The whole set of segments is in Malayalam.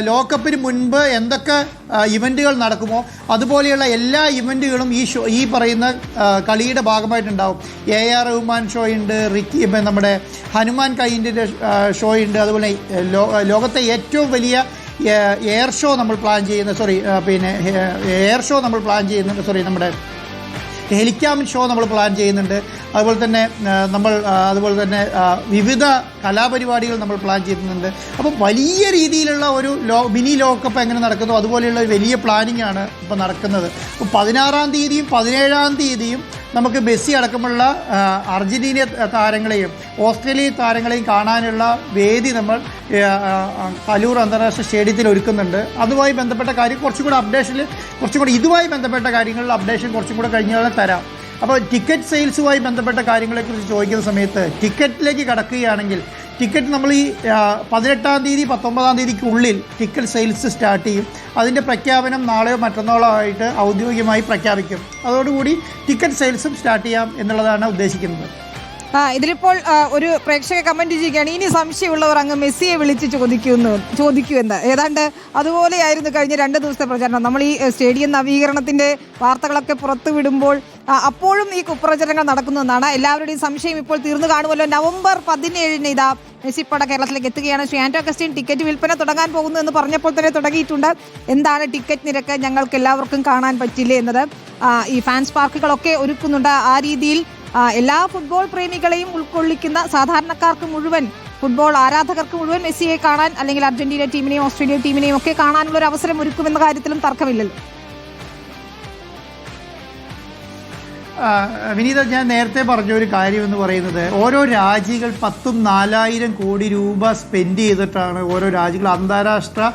ലോകകപ്പിന് മുൻപ് എന്തൊക്കെ ഇവൻറ്റുകൾ നടക്കുമോ അതുപോലെയുള്ള എല്ലാ ഇവൻറ്റുകളും ഈ പറയുന്ന കളിയുടെ ഭാഗമായിട്ടുണ്ടാവും. AR റഹ്മാൻ ഷോ ഉണ്ട്, നമ്മുടെ ഹനുമാൻ കൈൻ്റെ ഷോ ഉണ്ട്, അതുപോലെ ലോകത്തെ ഏറ്റവും വലിയ എയർ ഷോ നമ്മൾ പ്ലാൻ ചെയ്യുന്നുണ്ട്, നമ്മുടെ ഹെലിക്യാം ഷോ നമ്മൾ പ്ലാൻ ചെയ്യുന്നുണ്ട്. അതുപോലെ തന്നെ വിവിധ കലാപരിപാടികൾ നമ്മൾ പ്ലാൻ ചെയ്യുന്നുണ്ട്. അപ്പോൾ വലിയ രീതിയിലുള്ള ഒരു മിനി ലോകകപ്പ് എങ്ങനെ നടക്കുന്നു അതുപോലെയുള്ള ഒരു വലിയ പ്ലാനിങ് ആണ് ഇപ്പോൾ നടക്കുന്നത്. അപ്പോൾ 16-ാം തീയതിയും 17-ാം തീയതിയും നമുക്ക് മെസ്സി അടക്കമുള്ള അർജൻറ്റീന താരങ്ങളെയും ഓസ്ട്രേലിയ താരങ്ങളെയും കാണാനുള്ള വേദി നമ്മൾ കലൂർ അന്താരാഷ്ട്ര സ്റ്റേഡിയത്തിൽ ഒരുക്കുന്നുണ്ട്. അതുമായി ബന്ധപ്പെട്ട കാര്യം ഇതുമായി ബന്ധപ്പെട്ട കാര്യങ്ങളിൽ അപ്ഡേഷൻ കുറച്ചും കൂടെ കഴിഞ്ഞാൽ തരാം. അപ്പോൾ ടിക്കറ്റ് സെയിൽസുമായി ബന്ധപ്പെട്ട കാര്യങ്ങളെക്കുറിച്ച് ചോദിക്കുന്ന സമയത്ത് ടിക്കറ്റിലേക്ക് കടക്കുകയാണെങ്കിൽ ടിക്കറ്റ് നമ്മൾ ഈ 18-ാം തീയതി 19-ാം തീയതിക്കുള്ളിൽ ടിക്കറ്റ് സെയിൽസ് സ്റ്റാർട്ട് ചെയ്യും. അതിൻ്റെ പ്രഖ്യാപനം നാളെയോ മറ്റന്നാളോ ആയിട്ട് ഔദ്യോഗികമായി പ്രഖ്യാപിക്കും. അതോടുകൂടി ടിക്കറ്റ് സെയിൽസും സ്റ്റാർട്ട് ചെയ്യാം എന്നുള്ളതാണ് ഉദ്ദേശിക്കുന്നത്. ഇതിലിപ്പോൾ ഒരു പ്രേക്ഷക കമന്റ് ചെയ്യുകയാണ്, ഇനി സംശയമുള്ളവർ അങ്ങ് മെസ്സിയെ വിളിച്ച് ചോദിക്കുമെന്ന്. ഏതാണ്ട് അതുപോലെയായിരുന്നു കഴിഞ്ഞ 2 ദിവസത്തെ പ്രചരണം. നമ്മൾ ഈ സ്റ്റേഡിയം നവീകരണത്തിന്റെ വാർത്തകളൊക്കെ പുറത്തു വിടുമ്പോൾ അപ്പോഴും ഈ കുപ്രചരണങ്ങൾ നടക്കുന്നതെന്നാണ്. എല്ലാവരുടെയും സംശയം ഇപ്പോൾ തീർന്നു കാണുമല്ലോ. നവംബർ 17-ന് ഇതാ മെസ്സി പട കേരളത്തിലേക്ക് എത്തുകയാണ്. ശ്രീ ആന്റോ അഗസ്റ്റിൻ ടിക്കറ്റ് വിൽപ്പന തുടങ്ങാൻ പോകുന്നു എന്ന് പറഞ്ഞപ്പോൾ തന്നെ തുടങ്ങിയിട്ടുണ്ട്. എന്താണ് ടിക്കറ്റ് നിരക്ക്, ഞങ്ങൾക്ക് എല്ലാവർക്കും കാണാൻ പറ്റില്ലേ എന്നത്. ഈ ഫാൻസ് പാർക്കുകളൊക്കെ ഒരുക്കുന്നുണ്ട്. ആ രീതിയിൽ എല്ലാ ഫുട്ബോൾ പ്രേമികളെയും ഉൾക്കൊള്ളിക്കുന്ന സാധാരണക്കാർക്ക് മുഴുവൻ, ഫുട്ബോൾ ആരാധകർക്ക് മുഴുവൻ മെസ്സിയെ കാണാൻ, അല്ലെങ്കിൽ അർജന്റീന ടീമിനെയും ഓസ്ട്രേലിയ ടീമിനെയും ഒക്കെ കാണാനുള്ള ഒരു അവസരം ഒരുക്കുമെന്ന കാര്യത്തിലും തർക്കമില്ലല്ലോ. വിനീത, ഞാൻ നേരത്തെ പറഞ്ഞ ഒരു കാര്യം എന്ന് പറയുന്നത്, ഓരോ രാജ്യങ്ങൾ 10,000-4,000 കോടി രൂപ സ്പെൻഡ് ചെയ്തിട്ടാണ് ഓരോ രാജ്യങ്ങൾ അന്താരാഷ്ട്ര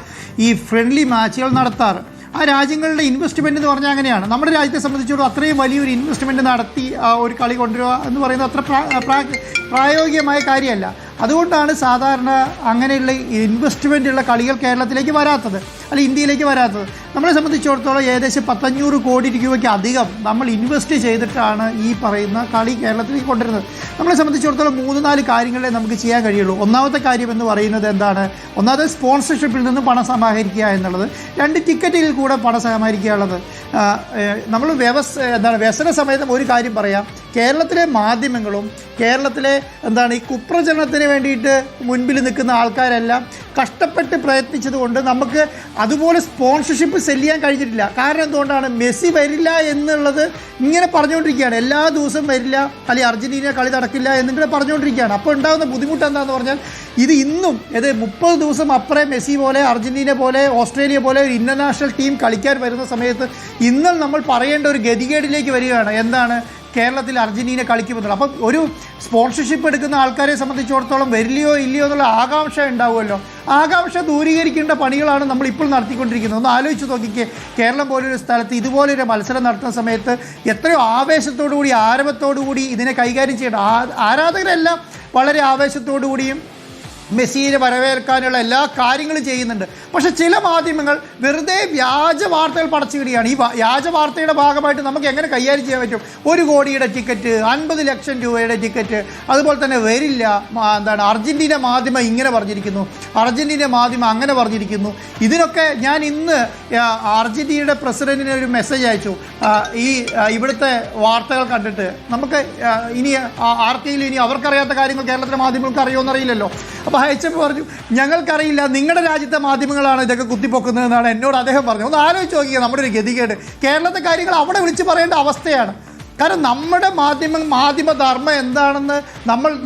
ഈ ഫ്രണ്ട്ലി മാച്ചുകൾ നടത്താറ്. ആ രാജ്യങ്ങളുടെ ഇൻവെസ്റ്റ്മെൻറ്റ് എന്ന് പറഞ്ഞാൽ അങ്ങനെയാണ്. നമ്മുടെ രാജ്യത്തെ സംബന്ധിച്ചിടത്തോളം അത്രയും വലിയൊരു ഇൻവെസ്റ്റ്മെൻറ്റ് നടത്തി ഒരു കളി കൊണ്ടുവരിക എന്ന് പറയുന്നത് അത്ര പ്രായോഗികമായ കാര്യമല്ല. അതുകൊണ്ടാണ് സാധാരണ അങ്ങനെയുള്ള ഇൻവെസ്റ്റ്മെൻ്റ് ഉള്ള കളികൾ കേരളത്തിലേക്ക് വരാത്തത്, അല്ല ഇന്ത്യയിലേക്ക് വരാത്തത്. നമ്മളെ സംബന്ധിച്ചിടത്തോളം ഏകദേശം 500 കോടി രൂപയ്ക്ക് അധികം നമ്മൾ ഇൻവെസ്റ്റ് ചെയ്തിട്ടാണ് ഈ പറയുന്ന കളി കേരളത്തിലേക്ക് കൊണ്ടുവരുന്നത്. നമ്മളെ സംബന്ധിച്ചിടത്തോളം 3-4 കാര്യങ്ങളെ നമുക്ക് ചെയ്യാൻ കഴിയുള്ളൂ. ഒന്നാമത്തെ കാര്യം എന്ന് പറയുന്നത് എന്താണ്? ഒന്നാമത് സ്പോൺസർഷിപ്പിൽ നിന്ന് പണം സമാഹരിക്കുക എന്നുള്ളത്. 2 ടിക്കറ്റിൽ കൂടെ പണം സമാഹരിക്കുക എന്നുള്ളത്. നമ്മൾ വ്യസന സമയത്ത് ഒരു കാര്യം പറയാം, കേരളത്തിലെ മാധ്യമങ്ങളും കേരളത്തിലെ ഈ കുപ്രചരണത്തിന് വേണ്ടിയിട്ട് മുൻപിൽ നിൽക്കുന്ന ആൾക്കാരെല്ലാം കഷ്ടപ്പെട്ട് പ്രയത്നിച്ചതുകൊണ്ട് നമുക്ക് അതുപോലെ സ്പോൺസർഷിപ്പ് സെല്ല് ചെയ്യാൻ കഴിഞ്ഞിട്ടില്ല. കാരണം എന്തുകൊണ്ടാണ്? മെസ്സി വരില്ല എന്നുള്ളത് ഇങ്ങനെ പറഞ്ഞുകൊണ്ടിരിക്കുകയാണ്. എല്ലാ ദിവസവും വരില്ല, അല്ലെങ്കിൽ അർജന്റീന കളി നടക്കില്ല എന്നിങ്ങനെ പറഞ്ഞുകൊണ്ടിരിക്കുകയാണ്. അപ്പോൾ ഉണ്ടാകുന്ന ബുദ്ധിമുട്ട് എന്താണെന്ന് പറഞ്ഞാൽ, ഇത് ഇന്നും 30 ദിവസം അപ്പുറം മെസ്സി പോലെ, അർജന്റീന പോലെ, ഓസ്ട്രേലിയ പോലെ ഒരു ഇൻ്റർനാഷണൽ ടീം കളിക്കാൻ വരുന്ന സമയത്ത് ഇന്നും നമ്മൾ പറയേണ്ട ഒരു ഗതികേടിലേക്ക് വരികയാണ്. എന്താണ്? കേരളത്തിൽ അർജന്റീന കളിക്കുമെന്നുള്ളത്. അപ്പം ഒരു സ്പോൺസർഷിപ്പ് എടുക്കുന്ന ആൾക്കാരെ സംബന്ധിച്ചിടത്തോളം വരില്ലയോ ഇല്ലയോ എന്നുള്ള ആകാംക്ഷ ഉണ്ടാവുമല്ലോ. ആകാംക്ഷ ദൂരീകരിക്കേണ്ട പണികളാണ് നമ്മൾ ഇപ്പോൾ നടത്തിക്കൊണ്ടിരിക്കുന്നത്. ഒന്ന് ആലോചിച്ച് നോക്കിക്കേ, കേരളം പോലൊരു സ്ഥലത്ത് ഇതുപോലൊരു മത്സരം നടത്തുന്ന സമയത്ത് എത്രയോ ആവേശത്തോടു കൂടി, ആരവത്തോടു കൂടി ഇതിനെ കൈകാര്യം ചെയ്യണം. ആരാധകരെല്ലാം വളരെ ആവേശത്തോടു കൂടിയും മെസ്സിയെ വരവേൽക്കാനുള്ള എല്ലാ കാര്യങ്ങളും ചെയ്യുന്നുണ്ട്. പക്ഷേ ചില മാധ്യമങ്ങൾ വെറുതെ വ്യാജ വാർത്തകൾ പടച്ചുവിടുകയാണ്. ഈ വ്യാജ വാർത്തയുടെ ഭാഗമായിട്ട് നമുക്ക് എങ്ങനെ കൈകാര്യം ചെയ്യാൻ പറ്റും? 1 കോടിയുടെ ടിക്കറ്റ്, 50 ലക്ഷം രൂപയുടെ ടിക്കറ്റ്, അതുപോലെ തന്നെ വരില്ല. അർജന്റീന മാധ്യമം ഇങ്ങനെ പറഞ്ഞിരിക്കുന്നു, അർജന്റീന മാധ്യമം അങ്ങനെ പറഞ്ഞിരിക്കുന്നു. ഇതിനൊക്കെ ഞാൻ ഇന്ന് അർജന്റീനയുടെ പ്രസിഡന്റിന് ഒരു മെസ്സേജ് അയച്ചു. ഇവിടുത്തെ വാർത്തകൾ കണ്ടിട്ട് നമുക്ക് ഇനി ആർക്കെങ്കിലും ഇനി അവർക്കറിയാത്ത കാര്യങ്ങൾ കേരളത്തിലെ മാധ്യമങ്ങൾക്ക് അറിയുമെന്നറിയില്ലല്ലോ. അപ്പോൾ അയച്ചപ്പോൾ പറഞ്ഞു, ഞങ്ങൾക്കറിയില്ല, നിങ്ങളുടെ രാജ്യത്തെ മാധ്യമങ്ങളാണ് ഇതൊക്കെ കുത്തിപ്പൊക്കുന്നതെന്നാണ് എന്നോട് അദ്ദേഹം പറഞ്ഞു. ഒന്ന് ആലോചിച്ച് നോക്കിയാൽ നമ്മുടെ ഒരു ഗതികേട്. കേരളത്തെ കാര്യങ്ങൾ അവിടെ വിളിച്ച് പറയേണ്ട അവസ്ഥയാണ്. കാരണം നമ്മുടെ മാധ്യമധർമ്മം എന്താണെന്ന്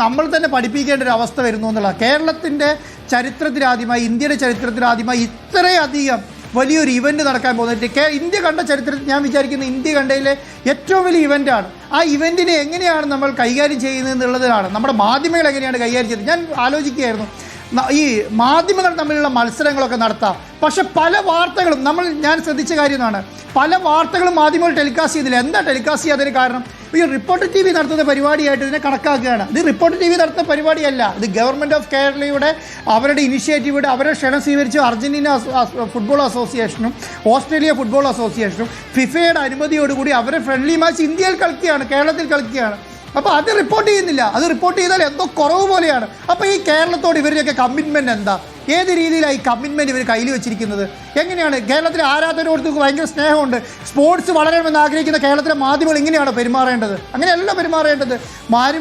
നമ്മൾ തന്നെ പഠിപ്പിക്കേണ്ട ഒരു അവസ്ഥ വരുന്നു എന്നുള്ളതാണ്. കേരളത്തിൻ്റെ ചരിത്രത്തിലാദ്യമായി, ഇന്ത്യയുടെ ചരിത്രത്തിലാദ്യമായി ഇത്രയധികം വലിയൊരു ഇവൻറ്റ് നടക്കാൻ പോകുന്നത് ഇന്ത്യ കണ്ട ചരിത്രത്തിൽ ഞാൻ വിചാരിക്കുന്നത് ഇന്ത്യ കണ്ടതിലെ ഏറ്റവും വലിയ ഇവൻ്റാണ്. ആ ഇവൻറ്റിനെ എങ്ങനെയാണ് നമ്മൾ കൈകാര്യം ചെയ്യുന്നത് എന്നുള്ളതാണ്. നമ്മുടെ മാധ്യമങ്ങൾ എങ്ങനെയാണ് കൈകാര്യം ചെയ്യുന്നത്? ഞാൻ ആലോചിക്കുകയായിരുന്നു, ഈ മാധ്യമങ്ങൾ തമ്മിലുള്ള മത്സരങ്ങളൊക്കെ നടത്താം, പക്ഷെ പല വാർത്തകളും ഞാൻ ശ്രദ്ധിച്ച കാര്യമാണ്, പല വാർത്തകളും മാധ്യമങ്ങൾ ടെലികാസ്റ്റ് ചെയ്തില്ല. എന്താ ടെലികാസ്റ്റ് ചെയ്യാത്തതിന് കാരണം? ഈ റിപ്പോർട്ടർ TV നടത്തുന്ന പരിപാടിയായിട്ട് ഇതിനെ കണക്കാക്കുകയാണ്. ഇത് റിപ്പോർട്ടർ TV നടത്തുന്ന പരിപാടിയല്ല, ഇത് ഗവൺമെൻറ് ഓഫ് കേരളയുടെ അവരുടെ ഇനിഷ്യേറ്റീവിടെ അവരെ ക്ഷണം സ്വീകരിച്ച് അർജന്റീന ഫുട്ബോൾ അസോസിയേഷനും ഓസ്ട്രേലിയ ഫുട്ബോൾ അസോസിയേഷനും ഫിഫയുടെ അനുമതിയോടുകൂടി അവരെ ഫ്രണ്ട്ലി മാച്ച് ഇന്ത്യയിൽ കളിക്കുകയാണ്, കേരളത്തിൽ കളിക്കുകയാണ്. അപ്പോൾ അത് റിപ്പോർട്ട് ചെയ്യുന്നില്ല. അത് റിപ്പോർട്ട് ചെയ്താൽ എന്തോ കുറവ് പോലെയാണ്. അപ്പോൾ ഈ കേരളത്തോട് ഇവരുടെയൊക്കെ കമ്മിറ്റ്മെൻറ്റ് എന്താ? ഏത് രീതിയിലാണ് ഈ കമ്മിറ്റ്മെൻറ്റ് ഇവർ കയ്യിൽ വെച്ചിരിക്കുന്നത്? എങ്ങനെയാണ് കേരളത്തിലെ ആരാധകരോട് ഭയങ്കര സ്നേഹമുണ്ട്, സ്പോർട്സ് വളരണമെന്ന് ആഗ്രഹിക്കുന്ന കേരളത്തിലെ മാധ്യമങ്ങൾ ഇങ്ങനെയാണോ പെരുമാറേണ്ടത്? അങ്ങനെയല്ല പെരുമാറേണ്ടത്.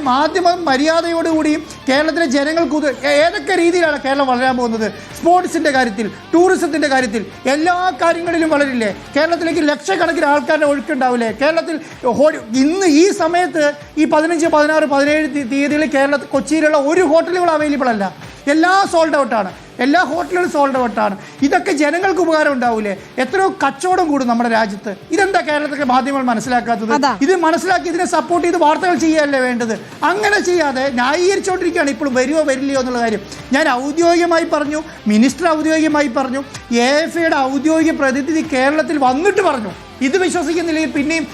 മാധ്യമ മര്യാദയോടുകൂടിയും കേരളത്തിലെ ജനങ്ങൾക്ക് ഏതൊക്കെ രീതിയിലാണ് കേരളം വളരാൻ പോകുന്നത്? സ്പോർട്സിൻ്റെ കാര്യത്തിൽ, ടൂറിസത്തിൻ്റെ കാര്യത്തിൽ, എല്ലാ കാര്യങ്ങളിലും വളരില്ലേ? കേരളത്തിലേക്ക് ലക്ഷക്കണക്കിന് ആൾക്കാരുടെ ഒഴുക്കുണ്ടാവില്ലേ? കേരളത്തിൽ ഇന്ന് ഈ സമയത്ത് ഈ 15, 16, 17 തീയതികളിൽ കൊച്ചിയിലുള്ള ഒരു ഹോട്ടലുകൾ അവൈലബിൾ അല്ല, എല്ലാം സോൾഡ് ഔട്ടാണ്, എല്ലാ ഹോട്ടലുകളും സോൾഡ് ഔട്ടാണ്. ഇതൊക്കെ ജനങ്ങൾക്ക് ഉപകാരം ഉണ്ടാവില്ലേ? എത്രയോ കച്ചവടം കൂടും നമ്മുടെ രാജ്യത്ത്. ഇതെന്താ കേരളത്തിലെ മാധ്യമങ്ങൾ മനസ്സിലാക്കാത്തത്? ഇത് മനസ്സിലാക്കി ഇതിനെ സപ്പോർട്ട് ചെയ്ത് വാർത്തകൾ ചെയ്യുകയല്ലേ വേണ്ടത്? അങ്ങനെ ചെയ്യാതെ ന്യായീകരിച്ചുകൊണ്ടിരിക്കുകയാണ് ഇപ്പോഴും. വരുമോ വരില്ലയോ എന്നുള്ള കാര്യം ഞാൻ ഔദ്യോഗികമായി പറഞ്ഞു, മിനിസ്റ്റർ ഔദ്യോഗികമായി പറഞ്ഞു, AFAയുടെ ഔദ്യോഗിക പ്രതിനിധി കേരളത്തിൽ വന്നിട്ട് പറഞ്ഞു. ഇത് വിശ്വസിക്കുന്നില്ലെങ്കിൽ പിന്നെയും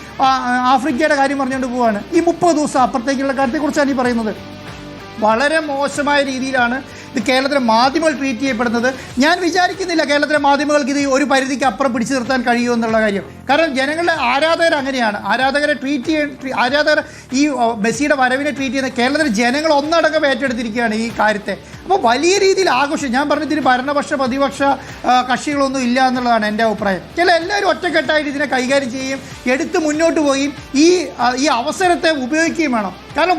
ആഫ്രിക്കയുടെ കാര്യം പറഞ്ഞുകൊണ്ട് പോവുകയാണ്. ഈ 30 ദിവസം അപ്പുറത്തേക്കുള്ള കാര്യത്തെക്കുറിച്ചാണ് ഈ പറയുന്നത്. വളരെ മോശമായ രീതിയിലാണ് ഇത് കേരളത്തിലെ മാധ്യമങ്ങൾ ട്രീറ്റ് ചെയ്യപ്പെടുന്നത്. ഞാൻ വിചാരിക്കുന്നില്ല കേരളത്തിലെ മാധ്യമങ്ങൾക്ക് ഇത് ഒരു പരിധിക്ക് അപ്പുറം പിടിച്ചു നിർത്താൻ കഴിയുമെന്നുള്ള കാര്യം. കാരണം ജനങ്ങളുടെ ആരാധകർ അങ്ങനെയാണ്. ആരാധകരെ ആരാധകർ ഈ മെസ്സിയുടെ വരവിനെ ട്രീറ്റ് ചെയ്യുന്ന കേരളത്തിലെ ജനങ്ങൾ ഒന്നടങ്കം ഏറ്റെടുത്തിരിക്കുകയാണ് ഈ കാര്യത്തെ. അപ്പോൾ വലിയ രീതിയിൽ ആഘോഷം. ഞാൻ പറഞ്ഞതിന് ഭരണപക്ഷ പ്രതിപക്ഷ കക്ഷികളൊന്നും ഇല്ല എന്നുള്ളതാണ് എൻ്റെ അഭിപ്രായം. എല്ലാവരും ഒറ്റക്കെട്ടായിട്ട് ഇതിനെ കൈകാര്യം ചെയ്യുകയും എടുത്ത് മുന്നോട്ട് പോവുകയും ഈ അവസരത്തെ ഉപയോഗിക്കുകയും വേണം. കാരണം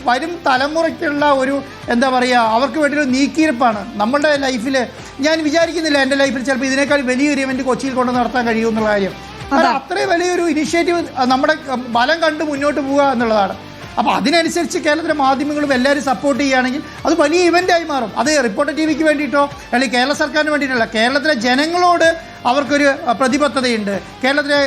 വരും തലമുറയ്ക്കുള്ള ഒരു എന്താ പറയുക, അവർക്ക് വേണ്ടിയൊരു നീക്കിയിരിപ്പാണ് നമ്മളുടെ ലൈഫിൽ. ഞാൻ വിചാരിക്കുന്നില്ല എൻ്റെ ലൈഫിൽ ചിലപ്പോൾ ഇതിനേക്കാൾ വലിയൊരു ഇവൻറ്റ് കൊച്ചിയിൽ കൊണ്ട് നടത്താൻ കഴിയുമെന്നുള്ള കാര്യം. കാരണം അത്രയും വലിയൊരു ഇനിഷ്യേറ്റീവ് നമ്മുടെ ബലം കണ്ട് മുന്നോട്ട് പോവുക എന്നുള്ളതാണ്. അപ്പോൾ അതിനനുസരിച്ച് കേരളത്തിലെ മാധ്യമങ്ങളും എല്ലാവരും സപ്പോർട്ട് ചെയ്യുകയാണെങ്കിൽ അത് വലിയ ഇവൻ്റായി മാറും. അത് റിപ്പോർട്ടർ TVക്ക് വേണ്ടിയിട്ടോ അല്ലെങ്കിൽ കേരള സർക്കാരിന് വേണ്ടിയിട്ടല്ല, കേരളത്തിലെ ജനങ്ങളോട് അവർക്കൊരു പ്രതിബദ്ധതയുണ്ട്. കേരളത്തിലെ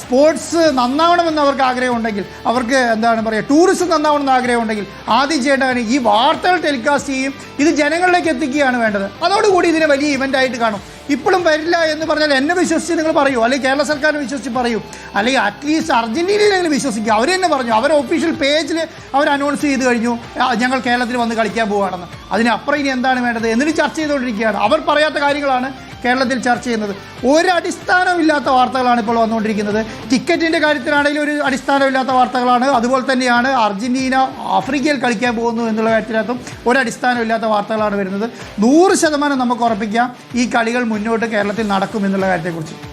സ്പോർട്സ് നന്നാവണമെന്ന് അവർക്ക് ആഗ്രഹമുണ്ടെങ്കിൽ, അവർക്ക് എന്താണ് പറയുക, ടൂറിസം നന്നാവണമെന്ന് ആഗ്രഹമുണ്ടെങ്കിൽ ആദ്യം ചെയ്യേണ്ടതാണ് ഈ വാർത്തകൾ ടെലികാസ്റ്റ് ചെയ്യും, ഇത് ജനങ്ങളിലേക്ക് എത്തിക്കുകയാണ് വേണ്ടത്. അതോടുകൂടി ഇതിനെ വലിയ ഇവൻ്റായിട്ട് കാണും. ഇപ്പോഴും വരില്ല എന്ന് പറഞ്ഞാൽ എന്നെ വിശ്വസിച്ച് നിങ്ങൾ പറയൂ, അല്ലെങ്കിൽ കേരള സർക്കാരിനെ വിശ്വസിച്ച് പറയൂ, അല്ലെങ്കിൽ അറ്റ്ലീസ്റ്റ് അർജൻറ്റീനയിലെങ്കിലും വിശ്വസിക്കുക. അവർ തന്നെ പറഞ്ഞു, അവരെ ഒഫീഷ്യൽ പേജിൽ അവർ അനൗൺസ് ചെയ്ത് കഴിഞ്ഞു ഞങ്ങൾ കേരളത്തിൽ വന്ന് കളിക്കാൻ പോവുകയാണെന്ന്. അതിനപ്പുറം ഇനി എന്താണ് വേണ്ടത്? എന്നിട്ട് ചർച്ച ചെയ്തുകൊണ്ടിരിക്കുകയാണ്. അവർ പറയാത്ത കാര്യങ്ങളാണ് കേരളത്തിൽ ചർച്ച ചെയ്യുന്നത്. ഒരു അടിസ്ഥാനമില്ലാത്ത വാർത്തകളാണ് ഇപ്പോൾ വന്നുകൊണ്ടിരിക്കുന്നത്. ടിക്കറ്റിൻ്റെ കാര്യത്തിലാണെങ്കിലും ഒരു അടിസ്ഥാനമില്ലാത്ത വാർത്തകളാണ്. അതുപോലെ തന്നെയാണ് അർജൻറ്റീന ആഫ്രിക്കയിൽ കളിക്കാൻ പോകുന്നു എന്നുള്ള കാര്യത്തിനകത്തും ഒരു അടിസ്ഥാനമില്ലാത്ത വാർത്തകളാണ് വരുന്നത്. 100% നമുക്ക് ഉറപ്പിക്കാം ഈ കളികൾ മുന്നോട്ട് കേരളത്തിൽ നടക്കും എന്നുള്ള കാര്യത്തെക്കുറിച്ച്.